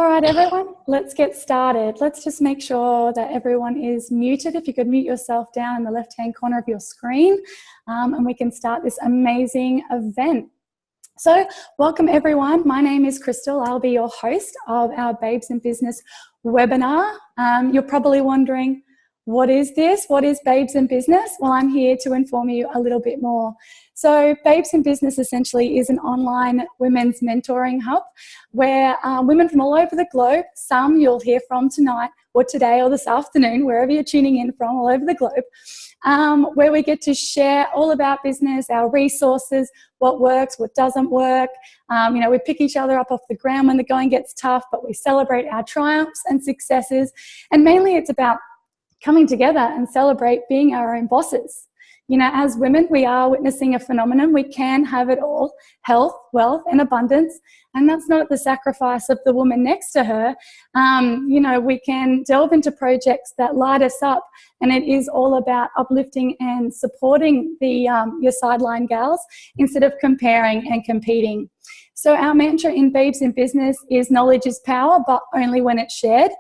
All right, everyone, let's get started. Let's just make sure that everyone is muted. If you could mute yourself down in the left-hand corner of your screen, and we can start this amazing event. So welcome, everyone. My name is Crystal. I'll be your host of our Babes in Business webinar. You're probably wondering, what is this? What is Babes in Business? Well, I'm here to inform you a little bit more. So Babes in Business essentially is an online women's mentoring hub where women from all over the globe, some you'll hear from tonight or today or this afternoon, wherever you're tuning in from all over the globe, where we get to share all about business, our resources, what works, what doesn't work. We pick each other up off the ground when the going gets tough, but we celebrate our triumphs and successes. And mainly it's about coming together and celebrate being our own bosses. As women, we are witnessing a phenomenon. We can have it all: health, wealth, and abundance. And that's not at the sacrifice of the woman next to her. We can delve into projects that light us up, and it is all about uplifting and supporting your sideline gals instead of comparing and competing. So our mantra in Babes in Business is knowledge is power, but only when it's shared.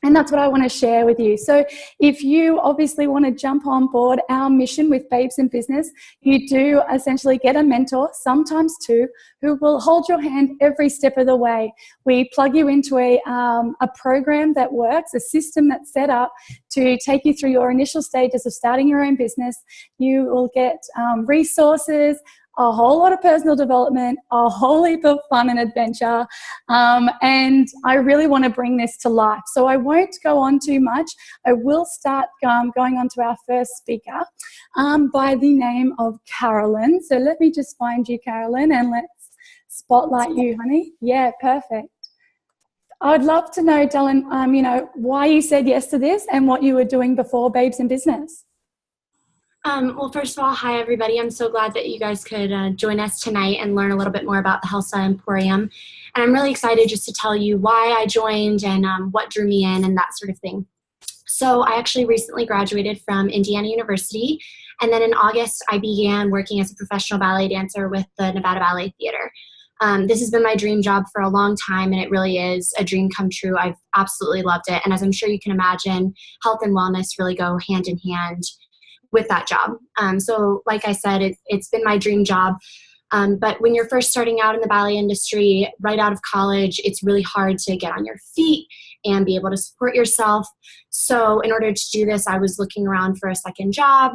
And that's what I want to share with you. So if you obviously want to jump on board our mission with Babes in Business, you do essentially get a mentor, sometimes two, who will hold your hand every step of the way. We plug you into a program that works, a system that's set up to take you through your initial stages of starting your own business. You will get resources, a whole lot of personal development, a whole heap of fun and adventure, and I really want to bring this to life. So I won't go on too much. I will start going on to our first speaker by the name of Carolyn. So let me just find you, Carolyn, and let's spotlight you, honey. Yeah, perfect. I'd love to know, Dylan, why you said yes to this and what you were doing before Babes in Business. Well, first of all, hi, everybody. I'm so glad that you guys could join us tonight and learn a little bit more about the Health Style Emporium. And I'm really excited just to tell you why I joined and what drew me in and that sort of thing. So I actually recently graduated from Indiana University. And then in August, I began working as a professional ballet dancer with the Nevada Ballet Theater. This has been my dream job for a long time, and it really is a dream come true. I've absolutely loved it. And as I'm sure you can imagine, health and wellness really go hand in hand with that job. So like I said, it's been my dream job. But when you're first starting out in the ballet industry, right out of college, it's really hard to get on your feet and be able to support yourself. So in order to do this, I was looking around for a second job,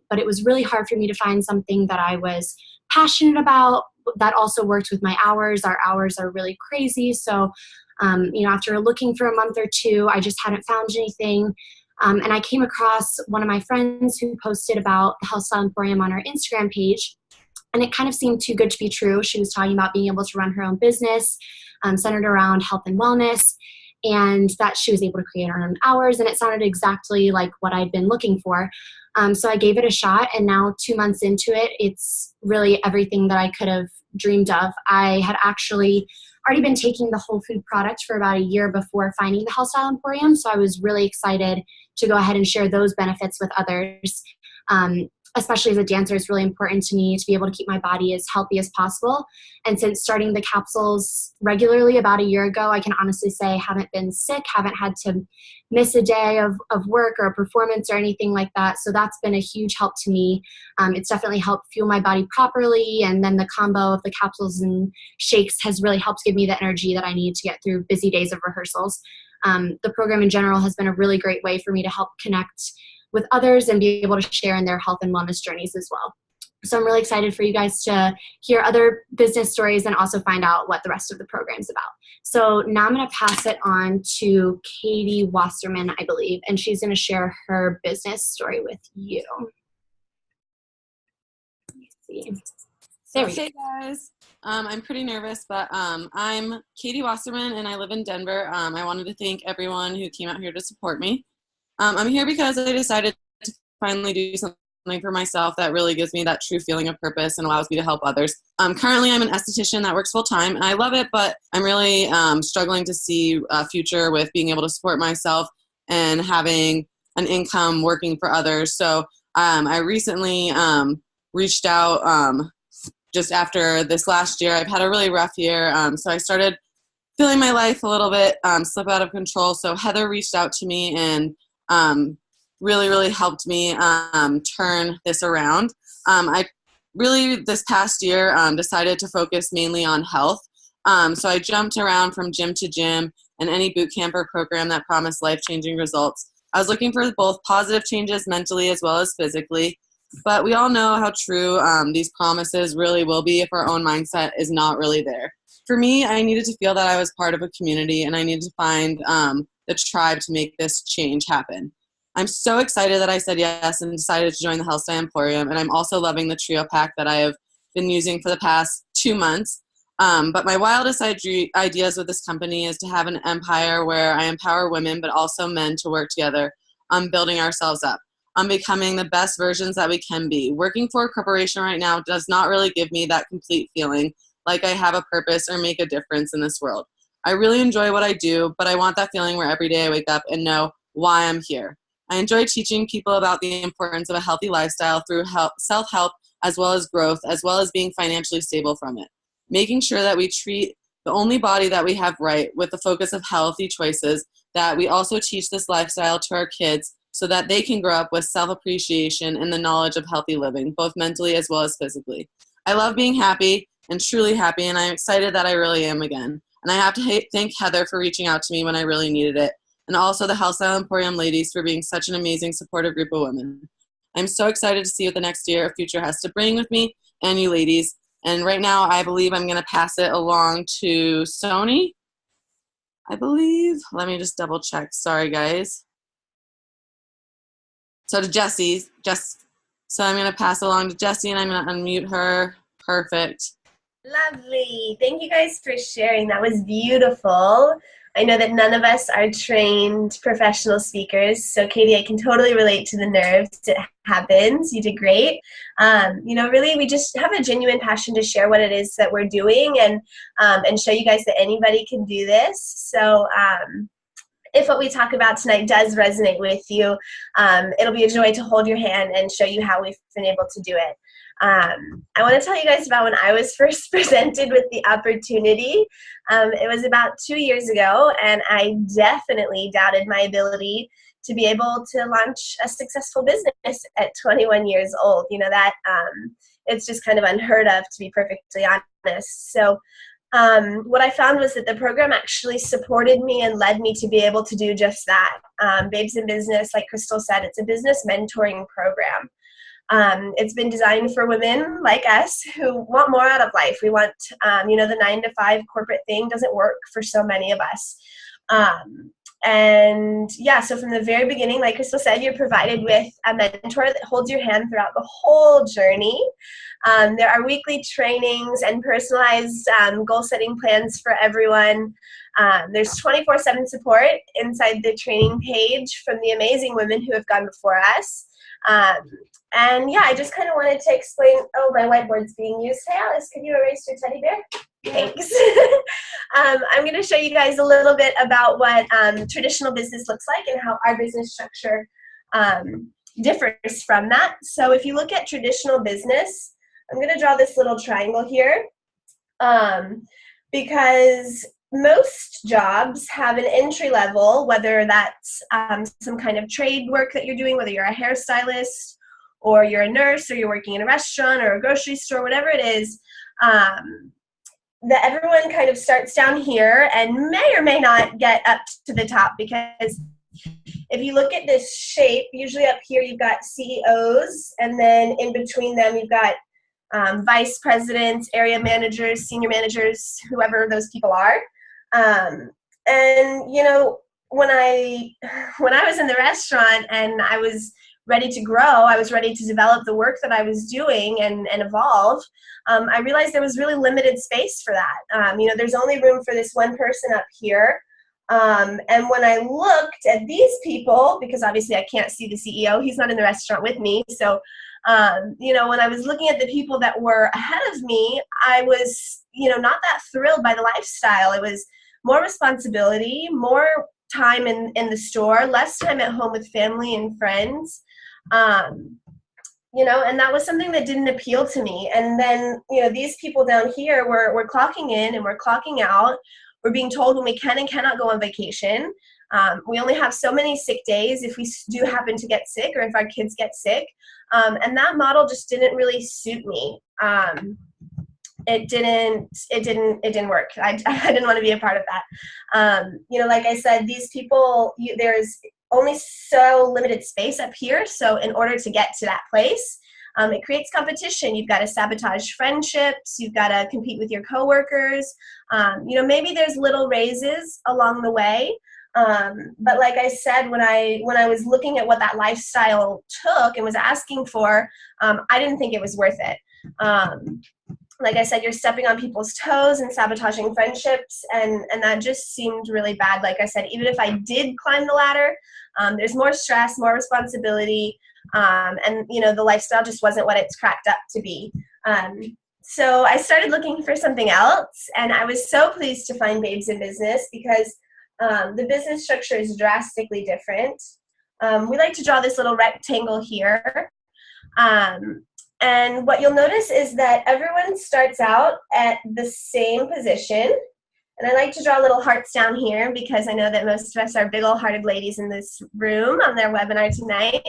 but it was really hard for me to find something that I was passionate about that also worked with my hours. Our hours are really crazy. So, after looking for a month or two, I just hadn't found anything. And I came across one of my friends who posted about the Health Style Emporium on her Instagram page, and it kind of seemed too good to be true. She was talking about being able to run her own business centered around health and wellness, and that she was able to create her own hours, and it sounded exactly like what I'd been looking for. So I gave it a shot, and now 2 months into it, it's really everything that I could have dreamed of. I had actually already been taking the whole food product for about a year before finding the Health Style Emporium, so I was really excited to go ahead and share those benefits with others. Especially as a dancer, it's really important to me to be able to keep my body as healthy as possible. And since starting the capsules regularly about a year ago, I can honestly say I haven't been sick, haven't had to miss a day of work or a performance or anything like that. So that's been a huge help to me. It's definitely helped fuel my body properly. And then the combo of the capsules and shakes has really helped give me the energy that I need to get through busy days of rehearsals. The program in general has been a really great way for me to help connect with others and be able to share in their health and wellness journeys as well. So I'm really excited for you guys to hear other business stories and also find out what the rest of the program's about. So now I'm going to pass it on to Katie Wasserman, I believe, and she's going to share her business story with you. Let me see. There we go. Hey guys, I'm pretty nervous, but I'm Katie Wasserman and I live in Denver. I wanted to thank everyone who came out here to support me. I'm here because I decided to finally do something for myself that really gives me that true feeling of purpose and allows me to help others. Currently, I'm an esthetician that works full-time, and I love it, but I'm really struggling to see a future with being able to support myself and having an income working for others. So I recently reached out just after this last year. I've had a really rough year, so I started feeling my life a little bit slip out of control. So Heather reached out to me and really, really helped me turn this around. I really, this past year, decided to focus mainly on health. So I jumped around from gym to gym and any boot camp or program that promised life-changing results. I was looking for both positive changes mentally as well as physically, but we all know how true these promises really will be if our own mindset is not really there. For me, I needed to feel that I was part of a community, and I needed to find the tribe to make this change happen. I'm so excited that I said yes and decided to join the Health Style Emporium, and I'm also loving the trio pack that I have been using for the past 2 months. But my wildest ideas with this company is to have an empire where I empower women but also men to work together on building ourselves up, on becoming the best versions that we can be. Working for a corporation right now does not really give me that complete feeling like I have a purpose or make a difference in this world. I really enjoy what I do, but I want that feeling where every day I wake up and know why I'm here. I enjoy teaching people about the importance of a healthy lifestyle through self-help as well as growth, as well as being financially stable from it. Making sure that we treat the only body that we have right with the focus of healthy choices, that we also teach this lifestyle to our kids so that they can grow up with self-appreciation and the knowledge of healthy living, both mentally as well as physically. I love being happy and truly happy, and I'm excited that I really am again. And I have to thank Heather for reaching out to me when I really needed it, and also the Health Style Emporium ladies for being such an amazing supportive group of women. I'm so excited to see what the next year of future has to bring with me and you ladies. And right now, I believe I'm going to pass it along to Sony, I believe. Let me just double check. Sorry, guys. So to Jessie. So I'm going to pass it along to Jessie, and I'm going to unmute her. Perfect. Lovely. Thank you guys for sharing. That was beautiful. I know that none of us are trained professional speakers, so Katie, I can totally relate to the nerves. It happens. You did great. Really, we just have a genuine passion to share what it is that we're doing and show you guys that anybody can do this. So if what we talk about tonight does resonate with you, it'll be a joy to hold your hand and show you how we've been able to do it. I want to tell you guys about when I was first presented with the opportunity. It was about 2 years ago, and I definitely doubted my ability to be able to launch a successful business at 21 years old. You know, that it's just kind of unheard of, to be perfectly honest. So what I found was that the program actually supported me and led me to be able to do just that. Babes in Business, like Crystal said, it's a business mentoring program. It's been designed for women like us who want more out of life. We want, the 9-to-5 corporate thing doesn't work for so many of us. So from the very beginning, like Crystal said, you're provided with a mentor that holds your hand throughout the whole journey. There are weekly trainings and personalized goal-setting plans for everyone. There's 24/7 support inside the training page from the amazing women who have gone before us. I just kind of wanted to explain. Oh, my whiteboard's being used. Hey, Alice, could you erase your teddy bear? Thanks. I'm going to show you guys a little bit about what traditional business looks like and how our business structure differs from that. So if you look at traditional business, I'm going to draw this little triangle here because most jobs have an entry level, whether that's some kind of trade work that you're doing, whether you're a hairstylist or you're a nurse or you're working in a restaurant or a grocery store, whatever it is, that everyone kind of starts down here and may or may not get up to the top, because if you look at this shape, usually up here you've got CEOs, and then in between them you've got vice presidents, area managers, senior managers, whoever those people are. When I was in the restaurant and I was ready to grow, I was ready to develop the work that I was doing and evolve, I realized there was really limited space for that. There's only room for this one person up here. And when I looked at these people, because obviously I can't see the CEO, he's not in the restaurant with me. So, when I was looking at the people that were ahead of me, I was, not that thrilled by the lifestyle. It was more responsibility, more time in the store, less time at home with family and friends. And that was something that didn't appeal to me. And then, these people down here were clocking in and we're clocking out. We're being told when we can and cannot go on vacation. We only have so many sick days if we do happen to get sick or if our kids get sick. And that model just didn't really suit me. It didn't work. I didn't want to be a part of that. Like I said, these people, there's only so limited space up here. So in order to get to that place, it creates competition. You've got to sabotage friendships. You've got to compete with your coworkers. Maybe there's little raises along the way. But like I said, when I was looking at what that lifestyle took and was asking for, I didn't think it was worth it. Like I said, you're stepping on people's toes and sabotaging friendships, and that just seemed really bad. Like I said, even if I did climb the ladder, there's more stress, more responsibility, and the lifestyle just wasn't what it's cracked up to be. So I started looking for something else, and I was so pleased to find Babes in Business because the business structure is drastically different. We like to draw this little rectangle here. And what you'll notice is that everyone starts out at the same position. And I like to draw little hearts down here because I know that most of us are big old hearted ladies in this room on their webinar tonight.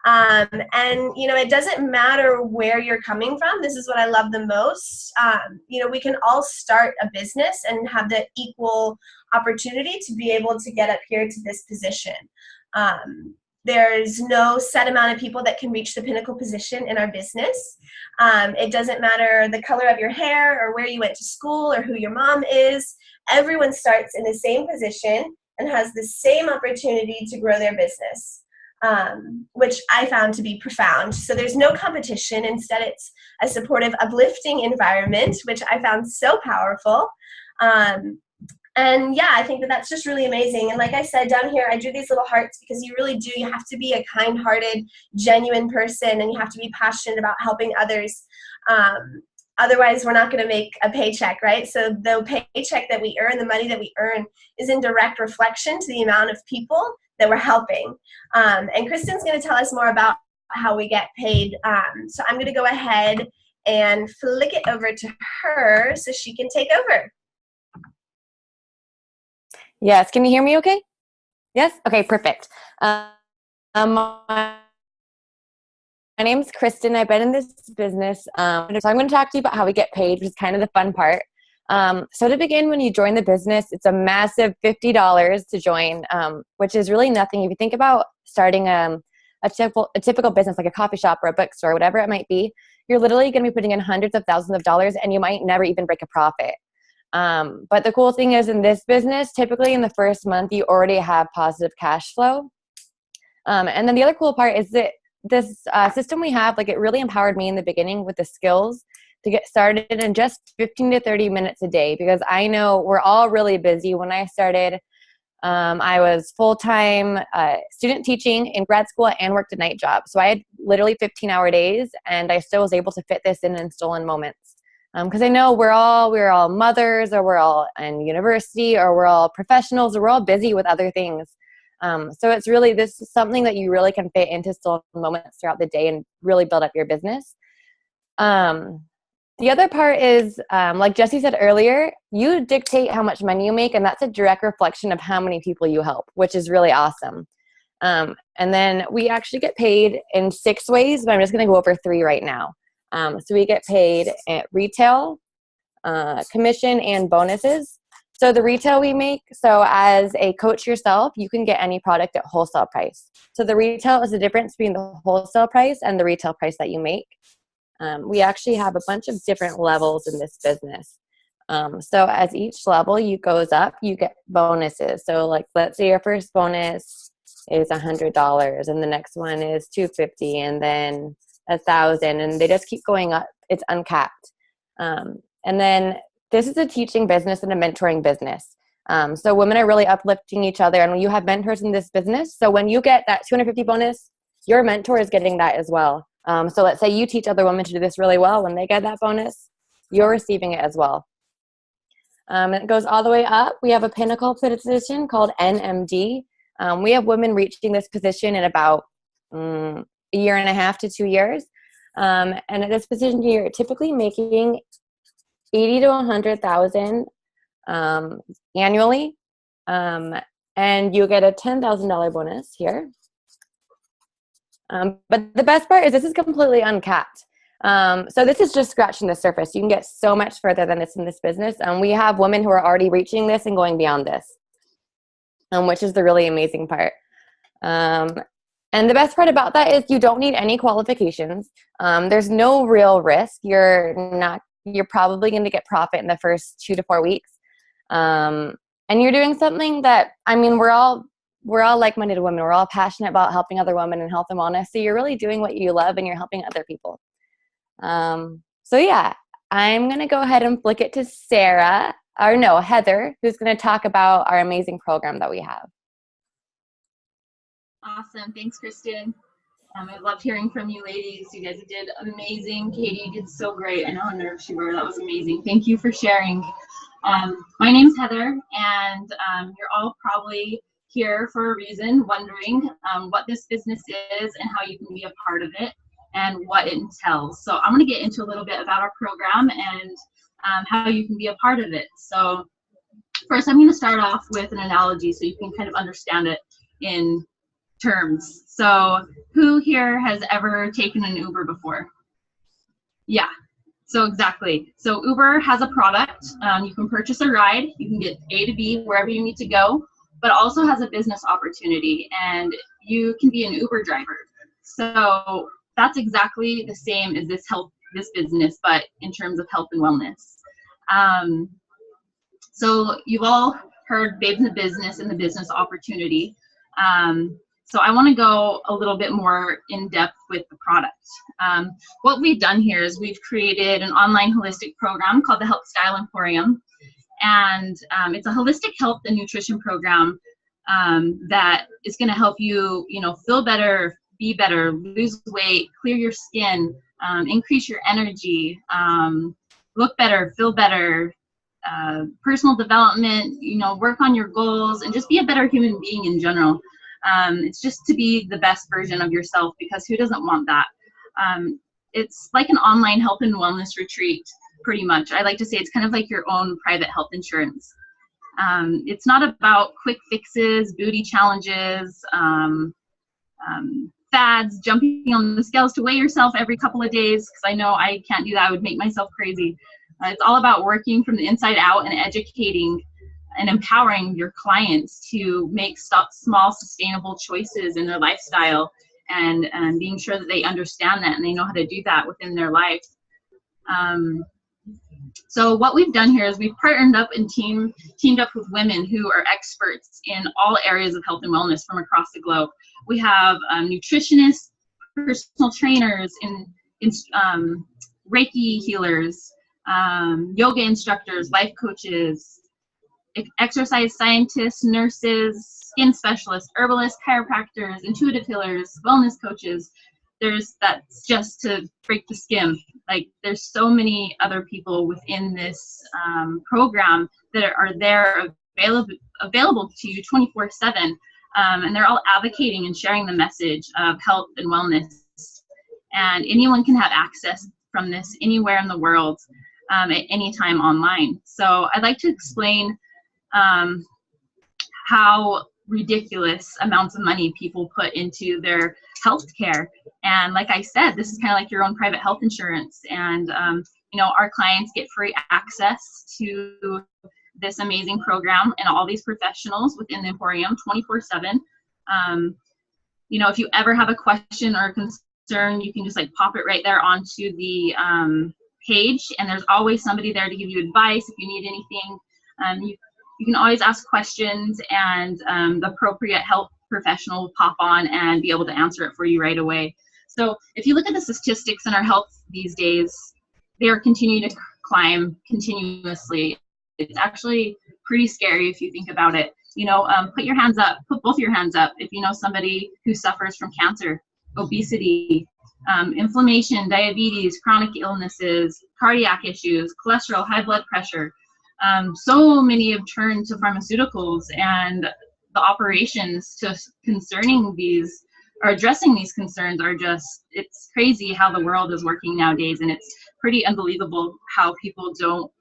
It doesn't matter where you're coming from. This is what I love the most. We can all start a business and have the equal opportunity to be able to get up here to this position. There's no set amount of people that can reach the pinnacle position in our business. It doesn't matter the color of your hair or where you went to school or who your mom is. Everyone starts in the same position and has the same opportunity to grow their business, which I found to be profound. So there's no competition. Instead, it's a supportive, uplifting environment, which I found so powerful. I think that that's just really amazing. And like I said, down here, I drew these little hearts because you really do. You have to be a kind-hearted, genuine person, and you have to be passionate about helping others. Otherwise, we're not going to make a paycheck, right? So the paycheck that we earn, the money that we earn, is in direct reflection to the amount of people that we're helping. And Kristen's going to tell us more about how we get paid. So I'm going to go ahead and flick it over to her so she can take over. Yes, can you hear me okay? Yes? Okay, perfect. My name's Kristen. I've been in this business. So I'm going to talk to you about how we get paid, which is kind of the fun part. So to begin, when you join the business, it's a massive $50 to join, which is really nothing. If you think about starting a typical business like a coffee shop or a bookstore, whatever it might be, you're literally going to be putting in hundreds of thousands of dollars and you might never even break a profit. But the cool thing is in this business, typically in the first month, you already have positive cash flow. And then the other cool part is that this system we have, it really empowered me in the beginning with the skills to get started in just 15 to 30 minutes a day, because I know we're all really busy. When I started, I was full-time student teaching in grad school and worked a night job. So I had literally 15-hour days, and I still was able to fit this in stolen moments. Because I know we're all mothers, or we're all in university, or we're all professionals, or we're all busy with other things. So it's really, this is something that you really can fit into stolen moments throughout the day and really build up your business. The other part is, like Jesse said earlier, you dictate how much money you make, and that's a direct reflection of how many people you help, which is really awesome. And then we actually get paid in 6 ways, but I'm just going to go over 3 right now. So we get paid at retail, commission, and bonuses. So the retail we make, so as a coach yourself, you can get any product at wholesale price. So the retail is the difference between the wholesale price and the retail price that you make. We actually have a bunch of different levels in this business. So as each level goes up, you get bonuses. So let's say your first bonus is $100, and the next one is $250, and then $1,000, and they just keep going up. It's uncapped. And then this is a teaching business and a mentoring business. So women are really uplifting each other, and you have mentors in this business. So when you get that $250 bonus, your mentor is getting that as well. So let's say you teach other women to do this really well. When they get that bonus, you're receiving it as well. It goes all the way up. We have a pinnacle position called NMD. We have women reaching this position in about a year and a half to 2 years. And at this position, you're typically making $80,000 to $100,000 annually. And you get a $10,000 bonus here. But the best part is this is completely uncapped. So this is just scratching the surface. You can get so much further than this in this business. We have women who are already reaching this and going beyond this, which is the really amazing part. And the best part about that is you don't need any qualifications. There's no real risk. You're probably going to get profit in the first 2 to 4 weeks. And you're doing something that, I mean, we're all like-minded women. We're all passionate about helping other women in health and wellness. So you're really doing what you love and you're helping other people. So yeah, I'm going to go ahead and flick it to Heather, who's going to talk about our amazing program that we have. Awesome. Thanks, Kristen. I loved hearing from you ladies. You guys did amazing. Katie, you did so great. I know how nervous you were. That was amazing. Thank you for sharing. My name's Heather, and you're all probably here for a reason, wondering what this business is and how you can be a part of it and what it entails. So I'm going to get into a little bit about our program and how you can be a part of it. So first, I'm going to start off with an analogy so you can kind of understand it in terms. So who here has ever taken an Uber before? Yeah. So exactly. So Uber has a product. You can purchase a ride. You can get A to B wherever you need to go, but also has a business opportunity, and you can be an Uber driver. So that's exactly the same as this business, but in terms of health and wellness. So you've all heard BIB in the business and the business opportunity. So I want to go a little bit more in depth with the product. What we've done here is we've created an online holistic program called the Health Style Emporium. And it's a holistic health and nutrition program that is going to help you, feel better, be better, lose weight, clear your skin, increase your energy, look better, feel better, personal development, work on your goals, and just be a better human being in general. It's just to be the best version of yourself, because who doesn't want that? It's like an online health and wellness retreat, pretty much. I like to say it's kind of like your own private health insurance. It's not about quick fixes, booty challenges, fads, jumping on the scales to weigh yourself every couple of days, because I know I can't do that. I would make myself crazy. It's all about working from the inside out and educating and empowering your clients to make small, sustainable choices in their lifestyle, and being sure that they understand that and they know how to do that within their life. So what we've done here is we've partnered up and teamed up with women who are experts in all areas of health and wellness from across the globe. We have nutritionists, personal trainers, Reiki healers, yoga instructors, life coaches, exercise scientists, nurses, skin specialists, herbalists, chiropractors, intuitive healers, wellness coaches. That's just to break the skim. Like, there's so many other people within this program that are there available to you 24/7, and they're all advocating and sharing the message of health and wellness. And anyone can have access from this anywhere in the world at any time online. So I'd like to explain how ridiculous amounts of money people put into their health care. And like I said, this is kind of like your own private health insurance. And, our clients get free access to this amazing program and all these professionals within the Emporium 24/7. If you ever have a question or a concern, you can just pop it right there onto the page, and there's always somebody there to give you advice if you need anything. You can always ask questions, and the appropriate health professional will pop on and be able to answer it for you right away. So if you look at the statistics in our health these days, they are continuing to climb continuously. It's actually pretty scary if you think about it. Put your hands up, put both your hands up if you know somebody who suffers from cancer, obesity, inflammation, diabetes, chronic illnesses, cardiac issues, cholesterol, high blood pressure. So many have turned to pharmaceuticals, and the operations concerning these or addressing these concerns are it's crazy how the world is working nowadays, and it's pretty unbelievable how people don't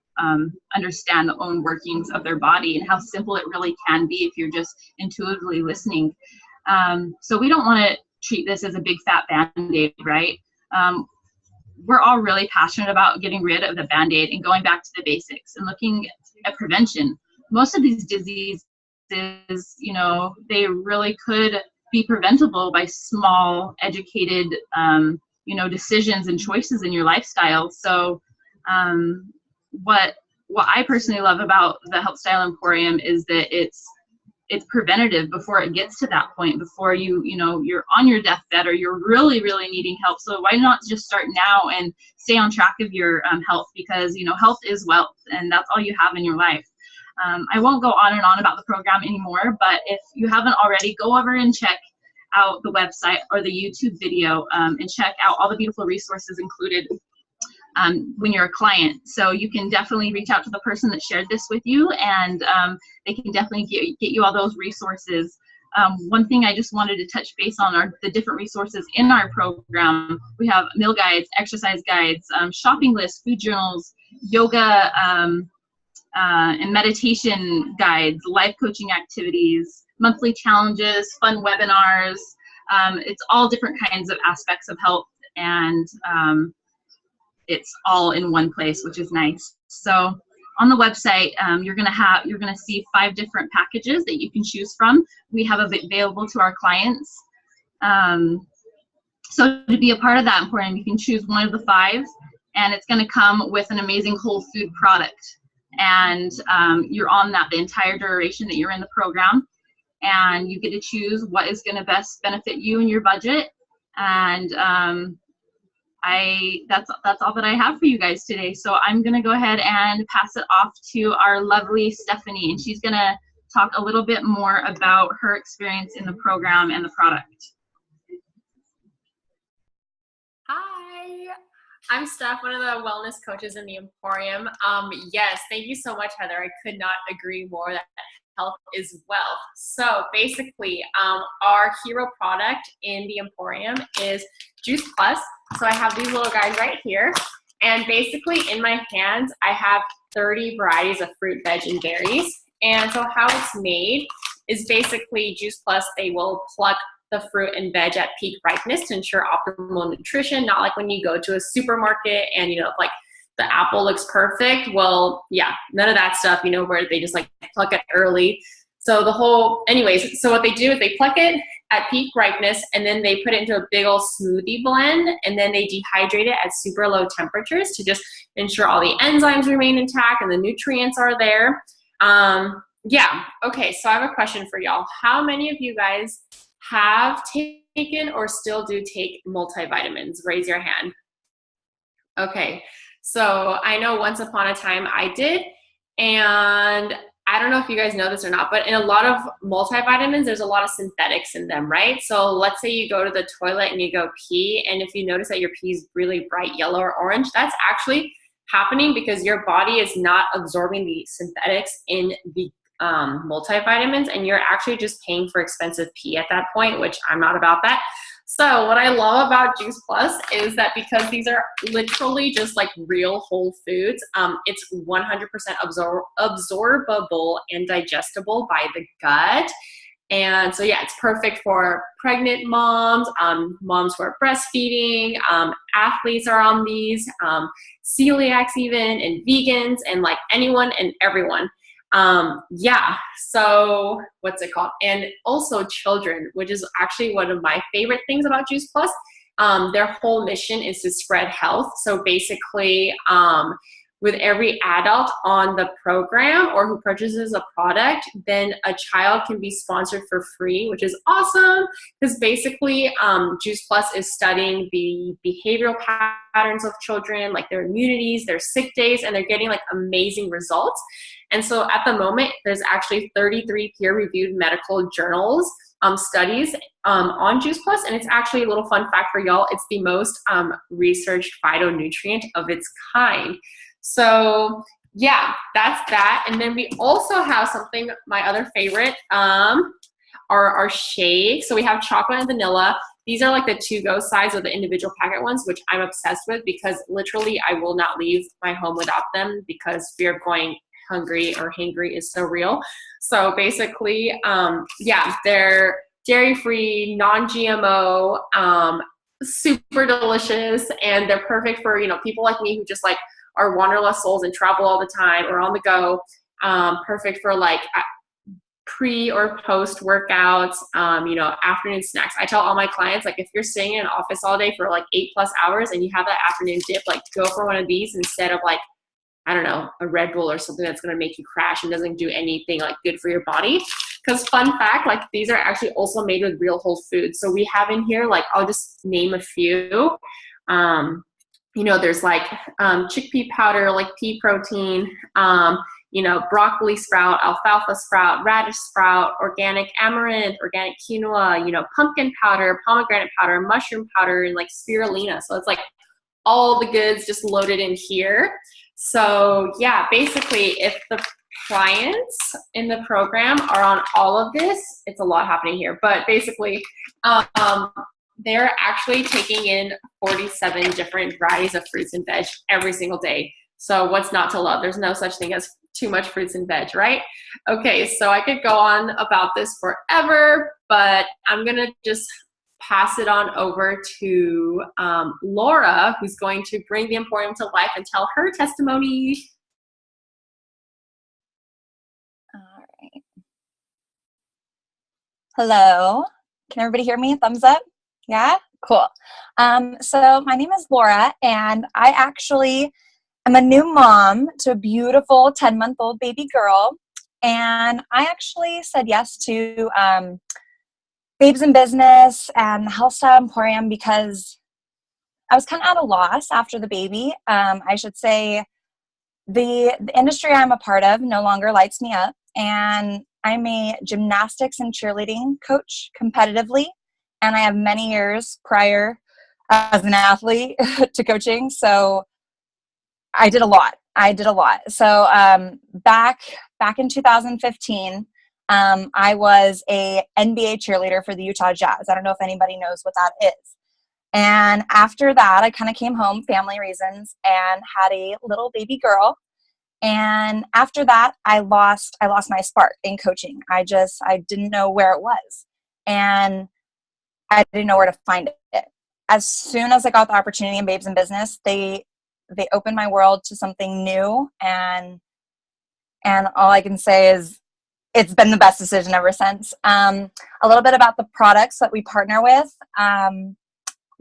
understand the own workings of their body and how simple it really can be if you're just intuitively listening. So we don't want to treat this as a big fat Band-Aid, right? We're all really passionate about getting rid of the Band-Aid and going back to the basics and looking at prevention. Most of these diseases, you know, they really could be preventable by small, educated, you know, decisions and choices in your lifestyle. So what I personally love about the Health Style Emporium is that it's preventative before it gets to that point, before you know, you're on your deathbed or you're really needing help. So why not just start now and stay on track of your health, because, you know, health is wealth and that's all you have in your life. I won't go on and on about the program anymore, but if you haven't already, go over and check out the website or the YouTube video and check out all the beautiful resources included when you're a client. So you can definitely reach out to the person that shared this with you, and they can definitely get you all those resources. One thing I just wanted to touch base on are the different resources in our program. We have meal guides, exercise guides, shopping lists, food journals, yoga and meditation guides, life coaching activities, monthly challenges, fun webinars. It's all different kinds of aspects of health, and it's all in one place, which is nice. So on the website, you're gonna see 5 different packages that you can choose from. We have available to our clients. So to be a part of that Emporium, you can choose one of the 5, and it's gonna come with an amazing whole food product. And you're on that the entire duration that you're in the program, and you get to choose what is gonna best benefit you and your budget. And that's all that I have for you guys today. So I'm gonna go ahead and pass it off to our lovely Stephanie, and she's gonna talk a little bit more about her experience in the program and the product. Hi, I'm Steph, one of the wellness coaches in the Emporium. Yes, thank you so much, Heather. I could not agree more that health is wealth. So basically, our hero product in the Emporium is Juice Plus. So I have these little guys right here, and basically in my hands, I have 30 varieties of fruit, veg, and berries. And so how it's made is basically Juice Plus, they will pluck the fruit and veg at peak ripeness to ensure optimal nutrition, not like when you go to a supermarket and, you know, like the apple looks perfect. Well, yeah, none of that stuff, you know, where they just like pluck it early. So anyways, so what they do is they pluck it at peak ripeness, and then they put it into a big old smoothie blend, and then they dehydrate it at super low temperatures to just ensure all the enzymes remain intact and the nutrients are there. Yeah, okay, so I have a question for y'all. How many of you guys have taken or still do take multivitamins? Raise your hand. Okay, so I know once upon a time I did, and I don't know if you guys know this or not, but in a lot of multivitamins, there's a lot of synthetics in them, right? So let's say you go to the toilet and you go pee, and if you notice that your pee is really bright yellow or orange, that's actually happening because your body is not absorbing the synthetics in the multivitamins, and you're actually just paying for expensive pee at that point, which I'm not about that. So what I love about Juice Plus is that because these are literally just like real whole foods, it's 100% absorbable and digestible by the gut. And so, yeah, it's perfect for pregnant moms, moms who are breastfeeding, athletes are on these, celiacs even, and vegans, and like anyone and everyone. Yeah, so what's it called? And also children, which is actually one of my favorite things about Juice Plus. Their whole mission is to spread health. So basically, with every adult on the program or who purchases a product, then a child can be sponsored for free, which is awesome because basically Juice Plus is studying the behavioral patterns of children, like their immunities, their sick days, and they're getting like amazing results. And so at the moment, there's actually 33 peer-reviewed medical journals studies on Juice Plus, and it's actually a little fun fact for y'all. It's the most researched phytonutrient of its kind. So yeah, that's that. And then we also have something, my other favorite, our shakes. So we have chocolate and vanilla. these are like the to-go size of the individual packet ones, which I'm obsessed with because literally I will not leave my home without them because fear of going hungry or hangry is so real. So basically, yeah, they're dairy-free, non-GMO, super delicious, and they're perfect for, you know, people like me who just like are wanderlust souls and travel all the time or on the go. Perfect for like pre or post workouts, you know, afternoon snacks. I tell all my clients, like, if you're staying in an office all day for like 8+ hours and you have that afternoon dip, like go for one of these instead of like, I don't know, a Red Bull or something that's going to make you crash and doesn't do anything like good for your body. Because fun fact, like these are actually also made with real whole foods. So we have in here, like, I'll just name a few. You know, there's like chickpea powder, like pea protein, you know, broccoli sprout, alfalfa sprout, radish sprout, organic amaranth, organic quinoa, you know, pumpkin powder, pomegranate powder, mushroom powder, and like spirulina. So it's like all the goods just loaded in here. So yeah, basically if the clients in the program are on all of this, it's a lot happening here. But basically, they're actually taking in 47 different varieties of fruits and veg every single day. So what's not to love? There's no such thing as too much fruits and veg, right? Okay, so I could go on about this forever, but I'm gonna just pass it on over to Laura, who's going to bring the Emporium to life and tell her testimony. All right. Hello. Can everybody hear me? Thumbs up? Yeah? Cool. So my name is Laura, and I actually am a new mom to a beautiful 10-month-old baby girl. And I actually said yes to Babes in Business and the Health Style Emporium because I was kind of at a loss after the baby. I should say the industry I'm a part of no longer lights me up, and I'm a gymnastics and cheerleading coach competitively, and I have many years prior as an athlete to coaching, so I did a lot. So back in 2015, I was a NBA cheerleader for the Utah Jazz. I don't know if anybody knows what that is. And after that, I kind of came home, family reasons, and had a little baby girl. And after that, I lost my spark in coaching. I didn't know where it was, and I didn't know where to find it. As soon as I got the opportunity in Babes in Business, they opened my world to something new, and all I can say is it's been the best decision ever since. A little bit about the products that we partner with.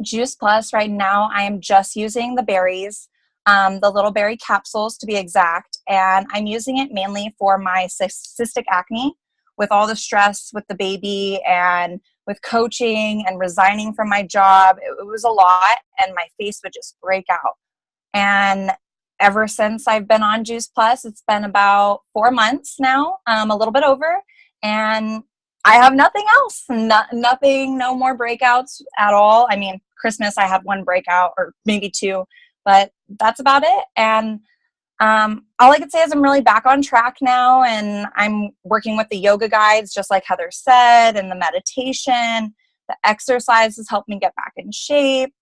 Juice Plus, right now I am just using the berries, the little berry capsules to be exact, and I'm using it mainly for my cystic acne. With all the stress with the baby and with coaching and resigning from my job, it was a lot, and my face would just break out. And ever since I've been on Juice Plus, it's been about 4 months now, a little bit over, and I have nothing else. Nothing, no more breakouts at all. I mean, Christmas I had one breakout or maybe two, but that's about it. And all I can say is I'm really back on track now, and I'm working with the yoga guides, just like Heather said, and the meditation. The exercises help me get back in shape.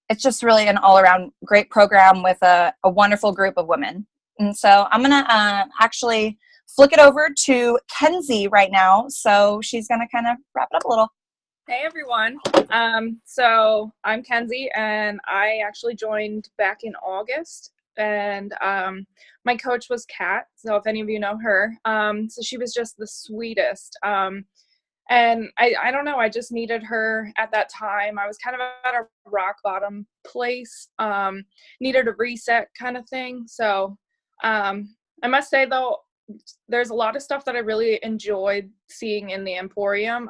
It's just really an all-around great program with a wonderful group of women. And so I'm going to actually flick it over to Kenzie right now. So she's going to kind of wrap it up a little. Hey everyone. So I'm Kenzie, and I actually joined back in August, and my coach was Kat. So if any of you know her, so she was just the sweetest. And I don't know, I just needed her at that time. I was kind of at a rock bottom place, needed a reset kind of thing. So I must say though, there's a lot of stuff that I really enjoyed seeing in the Emporium.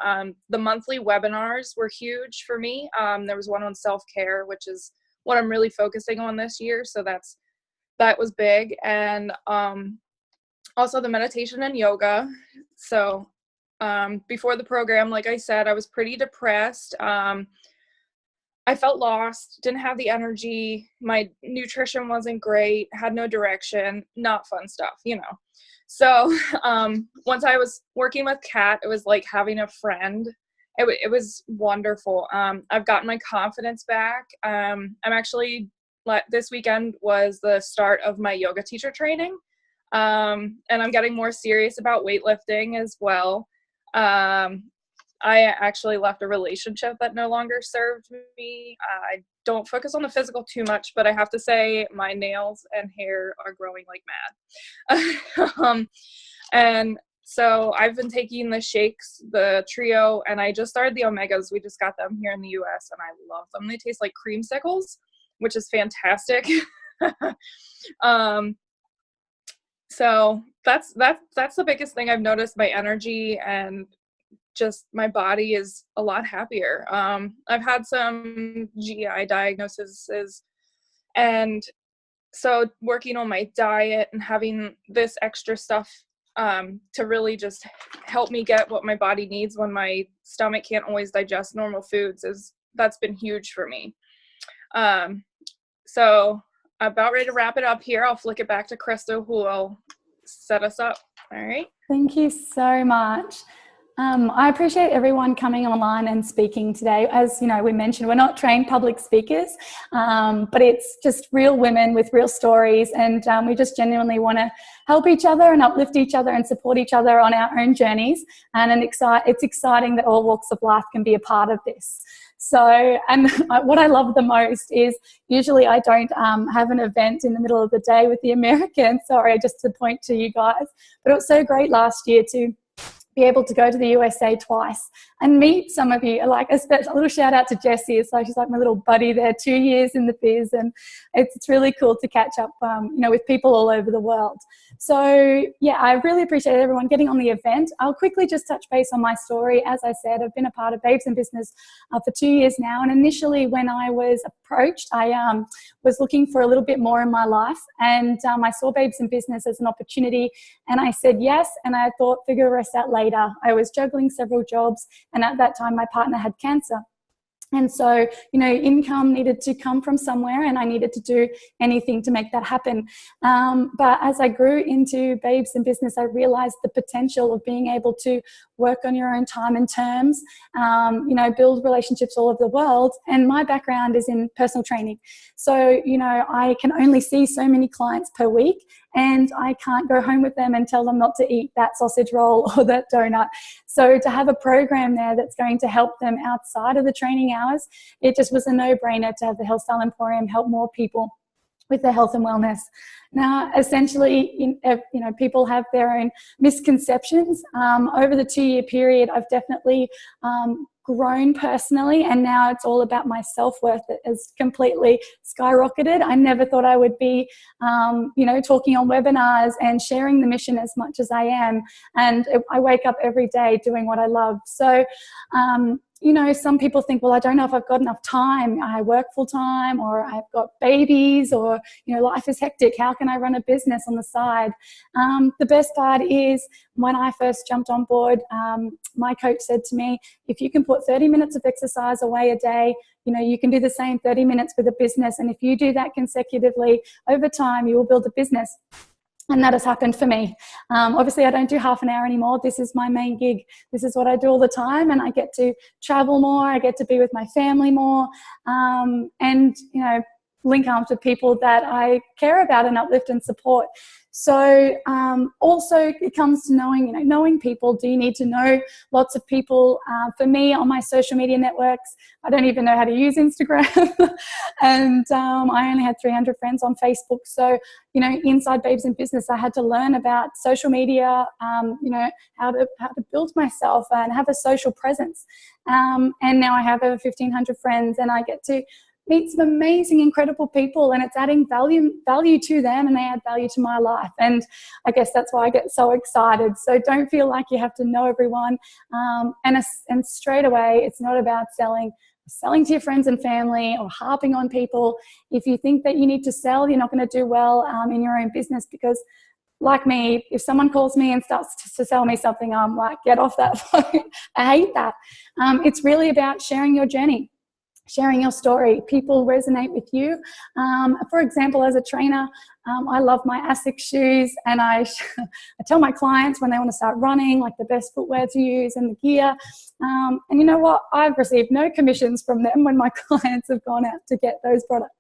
The monthly webinars were huge for me. There was one on self-care, which is what I'm really focusing on this year. So that was big. And also the meditation and yoga. So before the program, like I said, I was pretty depressed. I felt lost, didn't have the energy. My nutrition wasn't great, had no direction, not fun stuff, you know. So once I was working with Kat, it was like having a friend, it was wonderful. I've gotten my confidence back. I'm actually, this weekend was the start of my yoga teacher training. And I'm getting more serious about weightlifting as well. I actually left a relationship that no longer served me. I don't focus on the physical too much, but I have to say my nails and hair are growing like mad. And so I've been taking the shakes, the trio, and I just started the omegas. We just got them here in the US and I love them. They taste like creamsicles, which is fantastic. So that's the biggest thing I've noticed. My energy and just my body is a lot happier. I've had some GI diagnoses, and so working on my diet and having this extra stuff to really just help me get what my body needs when my stomach can't always digest normal foods, that's been huge for me. So I'm about ready to wrap it up here. I'll flick it back to Krista, who will set us up. All right. Thank you so much. I appreciate everyone coming online and speaking today. As you know, we mentioned, we're not trained public speakers, but it's just real women with real stories, and we just genuinely want to help each other and uplift each other and support each other on our own journeys. And it's exciting that all walks of life can be a part of this. So, and what I love the most is usually I don't have an event in the middle of the day with the Americans. Sorry, just to point to you guys. But it was so great last year to be able to go to the USA twice and meet some of you. Like a little shout out to Jessie. So she's like my little buddy there, 2 years in the biz, and it's really cool to catch up, with people all over the world. So yeah, I really appreciate everyone getting on the event. I'll quickly just touch base on my story. As I said, I've been a part of Babes in Business for 2 years now. And initially when I was approached, I was looking for a little bit more in my life, and I saw Babes in Business as an opportunity, and I said yes, and I thought figure the rest out later. I was juggling several jobs, and at that time my partner had cancer. And so, income needed to come from somewhere, and I needed to do anything to make that happen. But as I grew into Babes in Business, I realized the potential of being able to work on your own time and terms, build relationships all over the world. And my background is in personal training. So, I can only see so many clients per week, and I can't go home with them and tell them not to eat that sausage roll or that donut. So to have a program there that's going to help them outside of the training hours, it just was a no-brainer to have the Health Style Emporium help more people with their health and wellness. Now, essentially, people have their own misconceptions. Over the 2-year period, I've definitely grown personally, and now it's all about my self-worth that has completely skyrocketed. I never thought I would be, talking on webinars and sharing the mission as much as I am. And I wake up every day doing what I love. So, some people think, well, I don't know if I've got enough time. I work full time, or I've got babies, or, life is hectic. How can I run a business on the side? The best part is when I first jumped on board, my coach said to me, if you can put 30 minutes of exercise away a day, you can do the same 30 minutes with a business. And if you do that consecutively over time, you will build a business. And that has happened for me. Obviously, I don't do half an hour anymore. This is my main gig. This is what I do all the time. And I get to travel more. I get to be with my family more. And link arms with people that I care about and uplift and support. So also it comes to knowing people. Do you need to know lots of people? For me, on my social media networks, I don't even know how to use Instagram. And I only had 300 friends on Facebook. So, inside Babes in Business, I had to learn about social media, how to build myself and have a social presence. And now I have over 1,500 friends, and I get to meet some amazing, incredible people, and it's adding value to them, and they add value to my life. And I guess that's why I get so excited. So don't feel like you have to know everyone. And straight away, it's not about selling to your friends and family or harping on people. If you think that you need to sell, you're not going to do well in your own business, because like me, if someone calls me and starts to sell me something, I'm like, get off that phone. I hate that. It's really about sharing your journey. sharing your story. People resonate with you. For example, as a trainer, I love my ASICS shoes, and I tell my clients when they want to start running, like the best footwear to use and the gear. And you know what? I've received no commissions from them when my clients have gone out to get those products.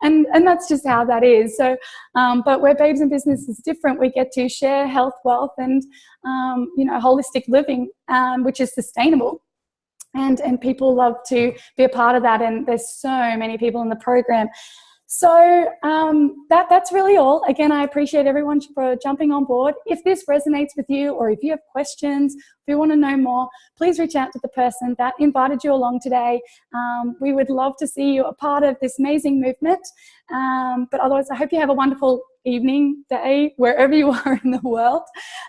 And that's just how that is. So, but where Babes in Business is different, we get to share health, wealth, and holistic living, which is sustainable. And people love to be a part of that, and there's so many people in the program. So that's really all. Again, I appreciate everyone for jumping on board. If this resonates with you, or if you have questions, if you want to know more, please reach out to the person that invited you along today. We would love to see you a part of this amazing movement. But otherwise, I hope you have a wonderful evening, day, wherever you are in the world.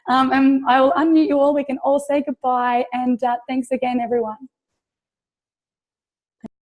And I will unmute you all. We can all say goodbye. And thanks again, everyone.